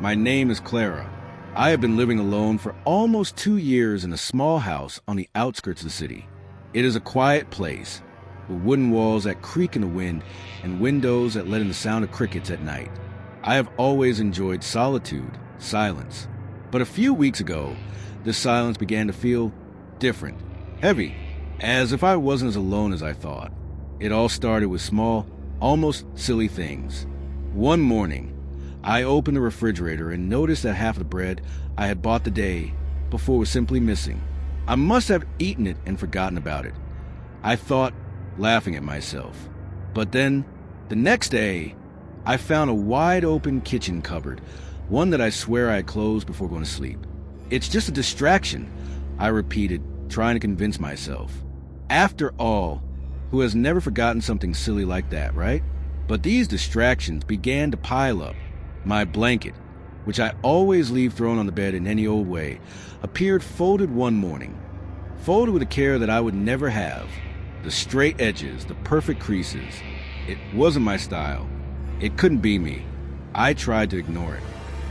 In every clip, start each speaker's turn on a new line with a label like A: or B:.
A: My name is Clara. I have been living alone for almost 2 years in a small house on the outskirts of the city. It is a quiet place, with wooden walls that creak in the wind and windows that let in the sound of crickets at night. I have always enjoyed solitude, silence. But a few weeks ago, this silence began to feel different, heavy, as if I wasn't as alone as I thought. It all started with small, almost silly things. One morning, I opened the refrigerator and noticed that half of the bread I had bought the day before was simply missing. I must have eaten it and forgotten about it, I thought, laughing at myself. But then, the next day, I found a wide-open kitchen cupboard, one that I swear I had closed before going to sleep. It's just a distraction, I repeated, trying to convince myself. After all, who has never forgotten something silly like that, right? But these distractions began to pile up. My blanket, which I always leave thrown on the bed in any old way, appeared folded one morning. Folded with a care that I would never have. The straight edges, the perfect creases. It wasn't my style. It couldn't be me. I tried to ignore it.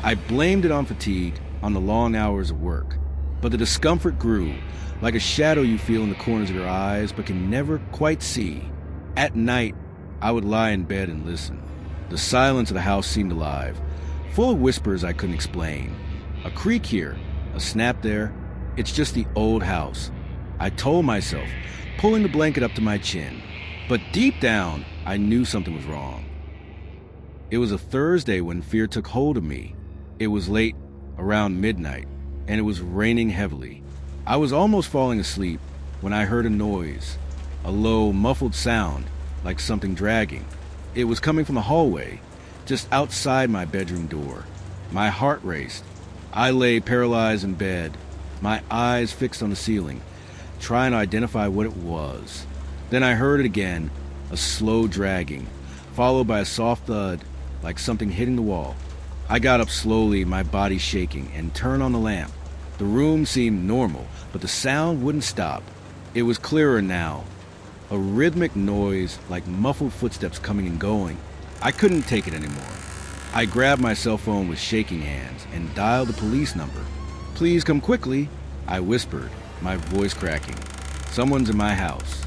A: I blamed it on fatigue, on the long hours of work. But the discomfort grew, like a shadow you feel in the corners of your eyes but can never quite see. At night, I would lie in bed and listen. The silence of the house seemed alive, full of whispers I couldn't explain. A creak here, a snap there. It's just the old house, I told myself, pulling the blanket up to my chin. But deep down, I knew something was wrong. It was a Thursday when fear took hold of me. It was late, around midnight, and it was raining heavily. I was almost falling asleep when I heard a noise, a low, muffled sound, like something dragging. It was coming from the hallway, just outside my bedroom door. My heart raced. I lay paralyzed in bed, my eyes fixed on the ceiling, trying to identify what it was. Then I heard it again, a slow dragging, followed by a soft thud, like something hitting the wall. I got up slowly, my body shaking, and turned on the lamp. The room seemed normal, but the sound wouldn't stop. It was clearer now. A rhythmic noise, like muffled footsteps coming and going. I couldn't take it anymore. I grabbed my cell phone with shaking hands and dialed the police number. "Please come quickly," I whispered, my voice cracking. "Someone's in my house."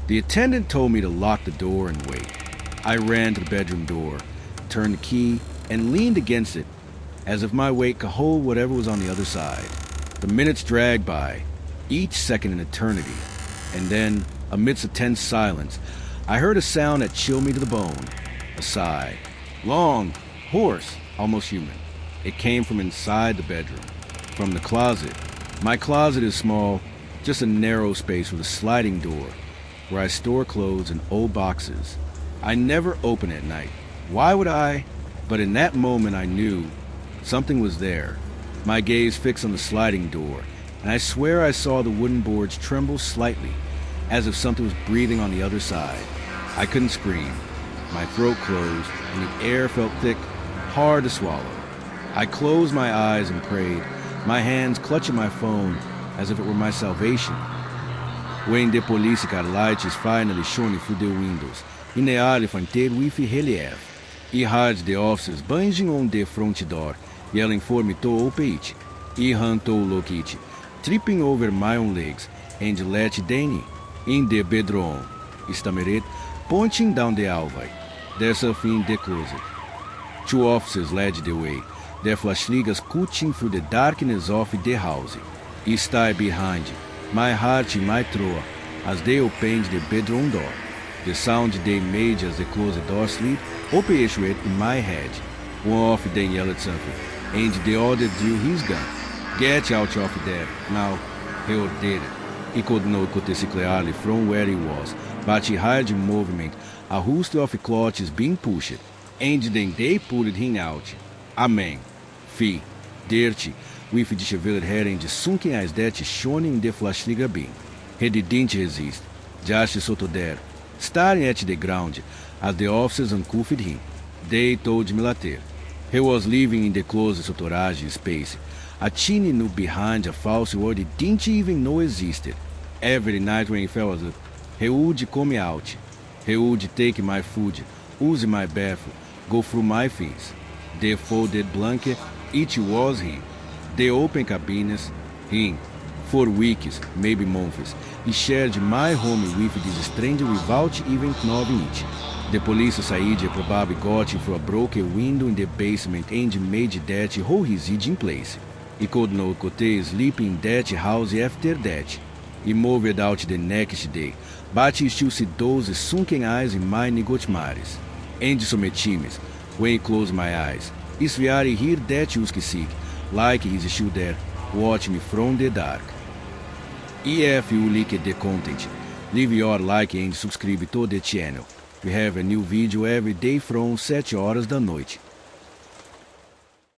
A: The attendant told me to lock the door and wait. I ran to the bedroom door, turned the key, and leaned against it, as if my weight could hold whatever was on the other side. The minutes dragged by, each second an eternity, and then, amidst a tense silence, I heard a sound that chilled me to the bone. A sigh. Long, hoarse, almost human. It came from inside the bedroom, from the closet. My closet is small, just a narrow space with a sliding door, where I store clothes and old boxes. I never open it at night. Why would I? But in that moment I knew something was there. My gaze fixed on the sliding door, and I swear I saw the wooden boards tremble slightly, as if something was breathing on the other side. I couldn't scream. My throat closed, and the air felt thick, hard to swallow. I closed my eyes and prayed, my hands clutching my phone as if it were my salvation. When the police got lights finally shone through the windows, in the alley fanted with relief. I heard the officers banging on the front door, yelling for me to open it. I ran to look it, tripping over my own legs, and let Danny in the bedroom. I stammered, pointing down the hallway. There's a in the closet. 2 officers led the way, their flashlights cutting through the darkness of the house. I stayed behind, my heart in my throat, as they opened the bedroom door. The sound they made as they closed the door slid echoed in my head. One of them yelled something, and the other drew his gun. "Get out of there, now," he ordered. He could not see clearly from where he was, but he heard the movement, a host of clothes being pushed, and then they pulled him out. A man, fee, dirty, with disheveled hair and sunken eyes that shone in the flashlight beam. He didn't resist, just stood there, staring at the ground, as the officers uncuffed him. They told me later. He was living in the closed storage space, a chimney nook behind a false wall he didn't even know existed. Every night when he fell asleep, he would come out. He would take my food, use my bathroom, go through my things. The folded blanket, it was he. The open cabines, him. For weeks, maybe months, he shared my home with this stranger without even knowing it. The police said he probably got through a broken window in the basement and made that whole residence in place. He could not sleep in that house after that. He moved out the next day, but he still see those sunken eyes in my nightmares. And sometimes, when I close my eyes, it's very hear that you sick, like he's still there, watching me from the dark. If you like the content, leave your like and subscribe to the channel. We have a new video every day from 7 horas da noite.